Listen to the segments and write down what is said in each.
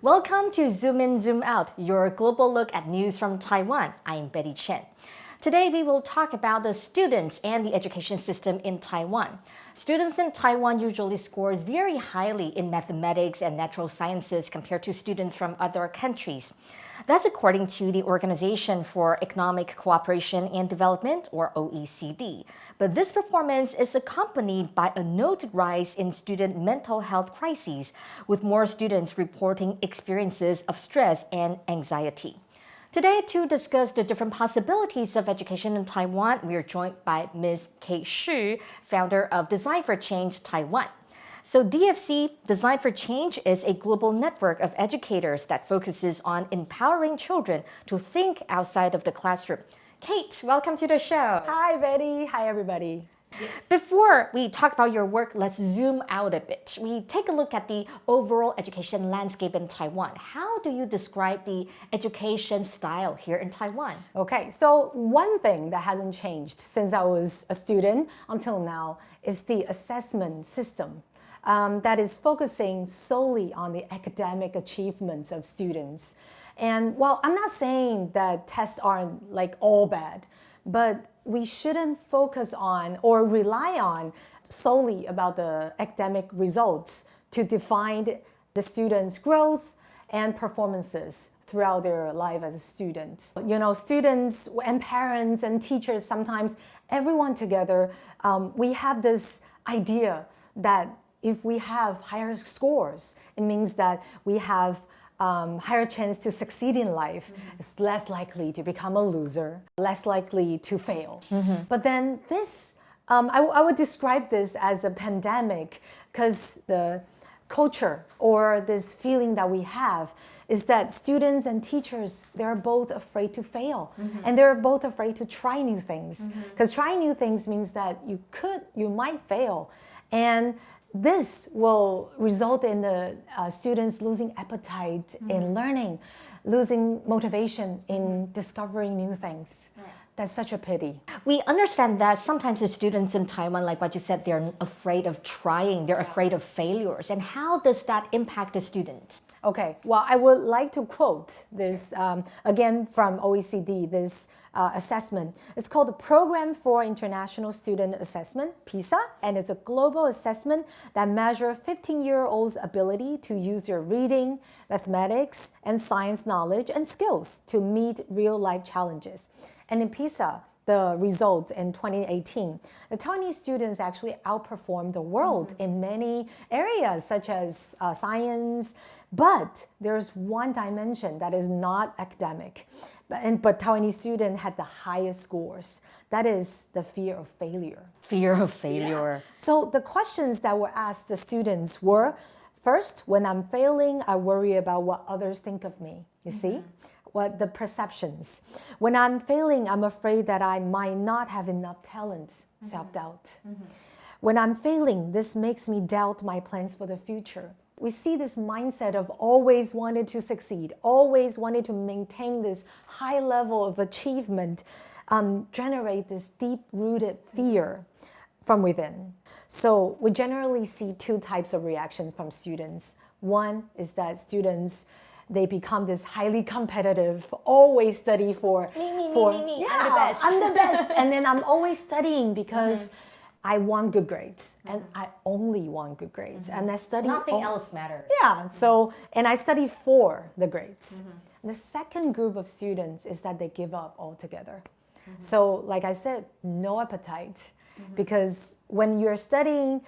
Welcome to Zoom In, Zoom Out, your global look at news from Taiwan. I'm Betty Chen. Today we will talk about the students and the education system in Taiwan. Students in Taiwan usually scores very highly in mathematics and natural sciences compared to students from other countries. That's according to the Organization for Economic Cooperation and Development, or OECD. But this performance is accompanied by a noted rise in student mental health crises, with more students reporting experiences of stress and anxiety. Today, to discuss the different possibilities of education in Taiwan, we are joined by Ms. Kate Hsu, founder of Design for Change Taiwan. So DFC, Design for Change, is a global network of educators that focuses on empowering children to think outside of the classroom. Kate, welcome to the show. Hi, Betty. Hi, everybody. Yes. Before we talk about your work, let's zoom out a bit. We take a look at the overall education landscape in Taiwan. How do you describe the education style here in Taiwan? Okay, so one thing that hasn't changed since I was a student until now is the assessment system that is focusing solely on the academic achievements of students. And while I'm not saying that tests aren't like all bad, but we shouldn't focus on or rely on solely about the academic results to define the students' growth and performances throughout their life as a student. You know, students and parents and teachers, sometimes everyone together, we have this idea that if we have higher scores, it means that we have higher chance to succeed in life. It's less likely to become a loser, less likely to fail. But then this, I would describe this as a pandemic, because the culture or this feeling that we have is that students and teachers, they're both afraid to fail, and they're both afraid to try new things, because trying new things means that you might fail, and this will result in the students losing appetite in learning, losing motivation in discovering new things. Right. That's such a pity. We understand that sometimes the students in Taiwan, like what you said, they're afraid of trying, they're afraid of failures. And how does that impact the student? Okay, well, I would like to quote this again from OECD, this assessment. It's called the Program for International Student Assessment, PISA, and it's a global assessment that measures 15-year-olds' ability to use their reading, mathematics, and science knowledge and skills to meet real-life challenges. And in PISA, the results in 2018, the Taiwanese students actually outperformed the world in many areas, such as science, but there's one dimension that is not academic. But Taiwanese students had the highest scores. That is the fear of failure. Fear of failure. Yeah. So the questions that were asked the students were, first, when I'm failing, I worry about what others think of me. You see? What the perceptions. When I'm failing, I'm afraid that I might not have enough talent, self-doubt. When I'm failing, this makes me doubt my plans for the future. We see this mindset of always wanting to succeed, always wanting to maintain this high level of achievement, generate this deep-rooted fear from within. So we generally see two types of reactions from students. One is that students, they become this highly competitive, always study for me. Yeah, I'm the best. I'm the best. And then I'm always studying because I want good grades, and I only want good grades, and I study. Nothing else matters. Yeah. So, and I study for the grades. The second group of students is that they give up altogether. So, like I said, no appetite, because when you're studying,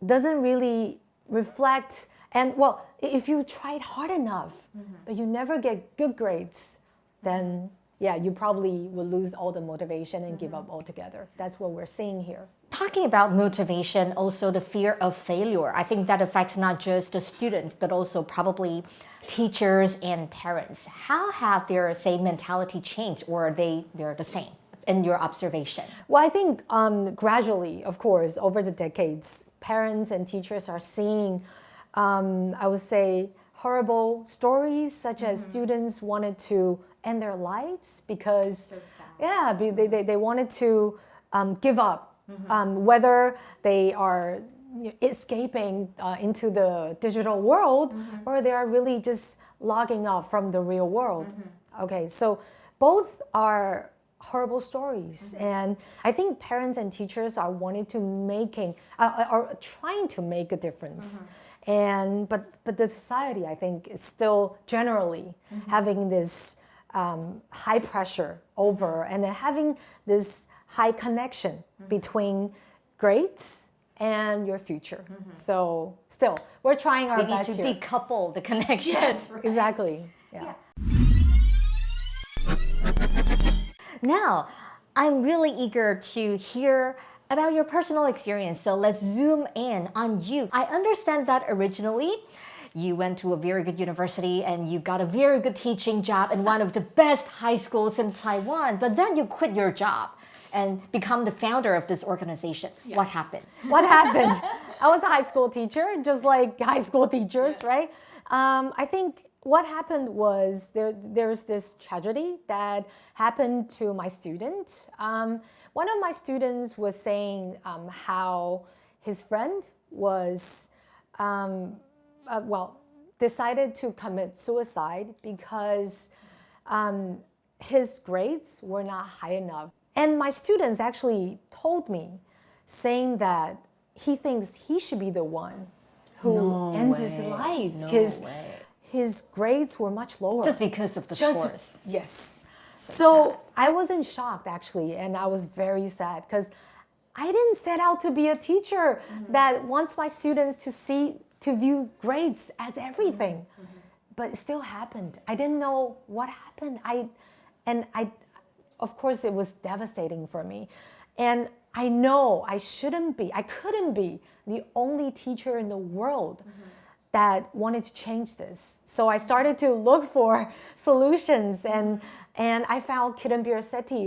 doesn't really reflect. And well, if you tried hard enough, but you never get good grades, then yeah, you probably will lose all the motivation and give up altogether. That's what we're seeing here. Talking about motivation, also the fear of failure, I think that affects not just the students, but also probably teachers and parents. How have their, say, mentality changed, or are they're the same in your observation? Well, I think gradually, of course, over the decades, parents and teachers are seeing, I would say, horrible stories, such as students wanted to end their lives because, they wanted to give up. Whether they are escaping into the digital world or they are really just logging off from the real world. Okay, so both are horrible stories, and I think parents and teachers are wanting to are trying to make a difference. And but the society, I think, is still generally having this high pressure over, and then having this high connection between grades and your future. So still, we're trying our best We need to here. decouple the connection. Yes, right? exactly. Yeah. Now, I'm really eager to hear about your personal experience, so let's zoom in on you. I understand that originally you went to a very good university and you got a very good teaching job in one of the best high schools in Taiwan, but then you quit your job and become the founder of this organization. What happened? What happened? I was a high school teacher, just like high school teachers, right? I think what happened was there's this tragedy that happened to my student. One of my students was saying how his friend was, decided to commit suicide because his grades were not high enough. And my students actually told me, saying that he thinks he should be the one who ends his life because his grades were much lower. Just because of the scores. Yes. So I was in shock, actually, and I was very sad because I didn't set out to be a teacher that wants my students to view grades as everything. But it still happened. I didn't know what happened. Of course, it was devastating for me. And I know I couldn't be the only teacher in the world that wanted to change this. So I started to look for solutions, and I found Kiran Sethi,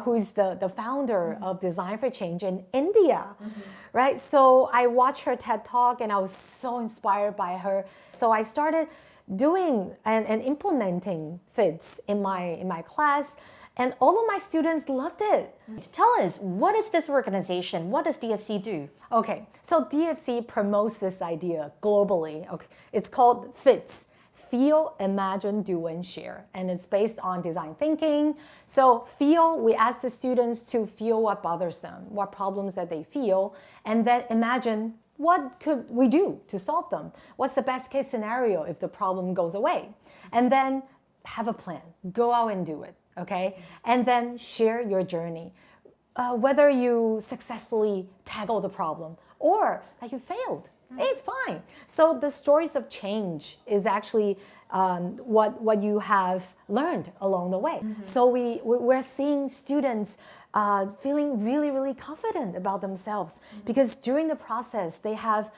who's the founder of Design for Change in India, right? So I watched her TED Talk, and I was so inspired by her. So I started doing and implementing FITS in my class, and all of my students loved it. Tell us, what is this organization? What does DFC do? Okay, so DFC promotes this idea globally. Okay, it's called FITS, Feel, Imagine, Do, and Share. And it's based on design thinking. So feel, we ask the students to feel what bothers them, what problems that they feel, and then imagine what could we do to solve them? What's the best case scenario if the problem goes away? And then have a plan, go out and do it, okay? And then share your journey. Whether you successfully tackle the problem or that you failed, it's fine. So the stories of change is actually what you have learned along the way. So we're seeing students feeling really, really confident about themselves because during the process they have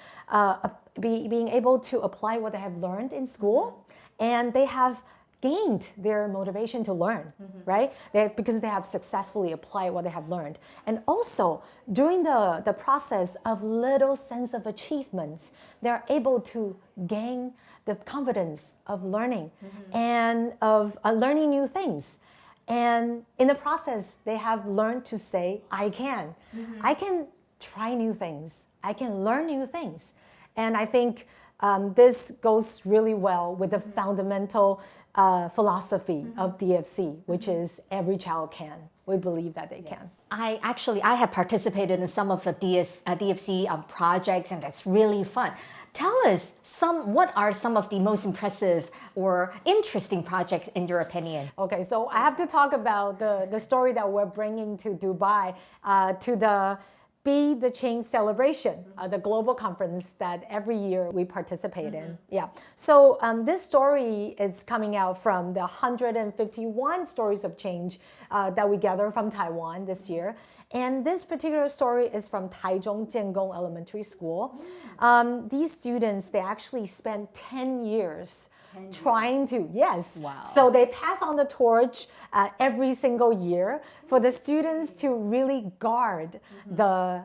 being able to apply what they have learned in school, and they have gained their motivation to learn, right? Because they have successfully applied what they have learned. And also, during the process of little sense of achievements, they're able to gain the confidence of learning and of learning new things. And in the process, they have learned to say, I can try new things. I can learn new things. And I think this goes really well with the fundamental philosophy of DFC, which is every child can. We believe that they can. I have participated in some of the DFC projects, and that's really fun. Tell us what are some of the most impressive or interesting projects in your opinion? Okay, so I have to talk about the story that we're bringing to Dubai, to the Be the Change celebration, the global conference that every year we participate in. Yeah. So this story is coming out from the 151 stories of change that we gather from Taiwan this year. And this particular story is from Taichung Jiangong Elementary School. These students, they actually spent 10 years trying to, yes. Wow. So they pass on the torch every single year for the students to really guard the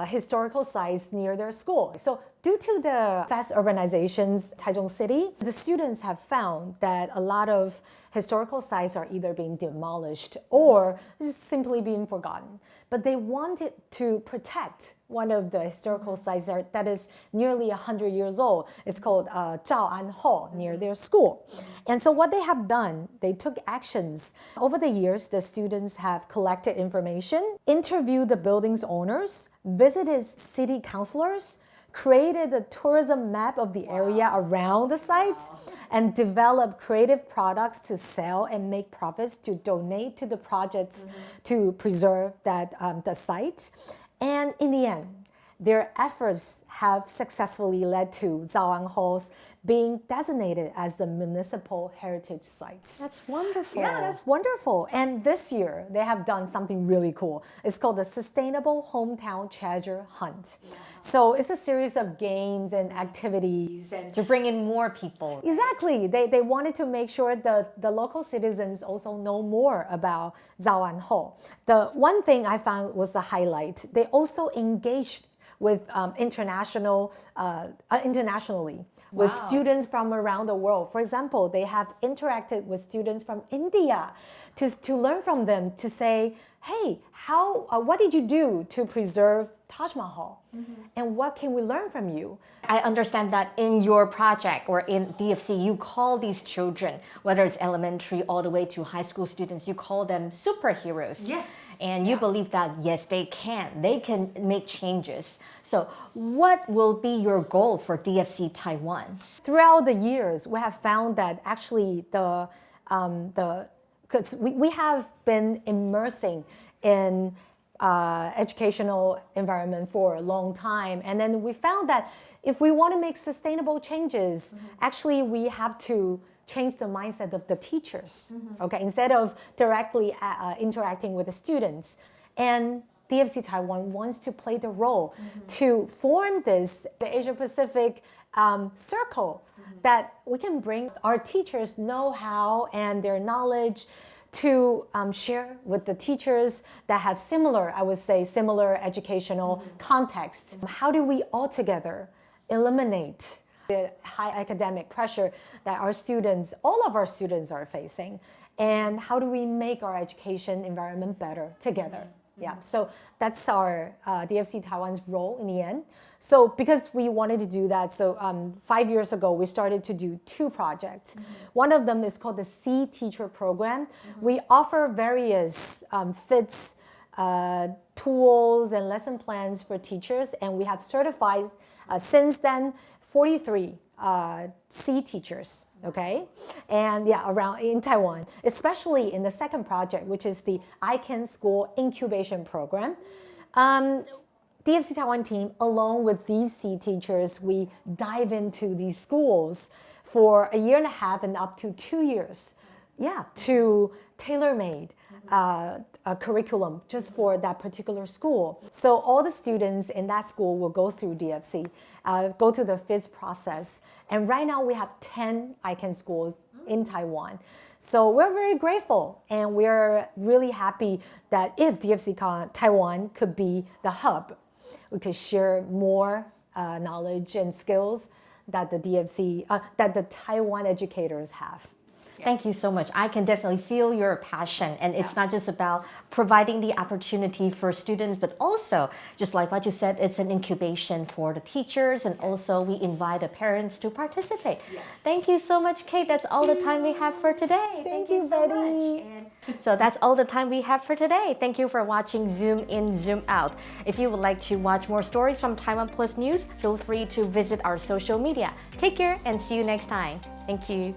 historical sites near their school. So Due to the fast urbanizations, Taichung City, the students have found that a lot of historical sites are either being demolished or just simply being forgotten. But they wanted to protect one of the historical sites that is nearly 100 years old. It's called Zhaoanho, near their school. And so what they have done, they took actions. Over the years, the students have collected information, interviewed the building's owners, visited city councilors, created a tourism map of the area around the sites, and developed creative products to sell and make profits to donate to the projects to preserve the site. And in the end, their efforts have successfully led to Zhaoanho's being designated as the municipal heritage site. That's wonderful. Yeah, that's wonderful. And this year, they have done something really cool. It's called the Sustainable Hometown Treasure Hunt. Yeah. So it's a series of games and activities. And to bring in more people. Exactly. They wanted to make sure that the local citizens also know more about Zhaoanho. The one thing I found was the highlight. They also engaged with internationally with students from around the world. For example, they have interacted with students from India to learn from them, to say, hey, what did you do to preserve Taj Mahal? And what can we learn from you? I understand that in your project or in DFC, you call these children, whether it's elementary all the way to high school students, you call them superheroes. Yes. And you believe that, yes, they can make changes. So what will be your goal for DFC Taiwan? Throughout the years, we have found that actually because we have been immersing in educational environment for a long time. And then we found that if we want to make sustainable changes, actually we have to change the mindset of the teachers, okay, instead of directly interacting with the students. And DFC Taiwan wants to play the role to form the Asia-Pacific circle that we can bring our teachers' know-how and their knowledge to share with the teachers that have similar educational context. How do we all together eliminate the high academic pressure that all of our students are facing? And how do we make our education environment better together? Yeah, so that's our DFC Taiwan's role in the end. So because we wanted to do that, so 5 years ago, we started to do 2 projects. One of them is called the C Teacher Program. We offer various fits, tools, and lesson plans for teachers, and we have certified, since then, 43 C teachers, okay? And yeah, around in Taiwan, especially in the second project, which is the I Can School Incubation Program. DFC Taiwan team, along with these C teachers, we dive into these schools for 1.5 years and up to 2 years, to tailor-made a curriculum just for that particular school. So all the students in that school will go through DFC, go through the FITS process. And right now we have 10 ICANN schools in Taiwan. So we're very grateful, and we're really happy that if DFC Taiwan could be the hub, we could share more knowledge and skills that that the Taiwan educators have. Thank you so much. I can definitely feel your passion, and it's not just about providing the opportunity for students, but also, just like what you said, it's an incubation for the teachers, and also we invite the parents to participate. Yes. Thank you so much, Kate. That's all the time we have for today. Thank you so Betty. So that's all the time we have for today. Thank you for watching Zoom In, Zoom Out. If you would like to watch more stories from TaiwanPlus News, feel free to visit our social media. Take care and see you next time. Thank you.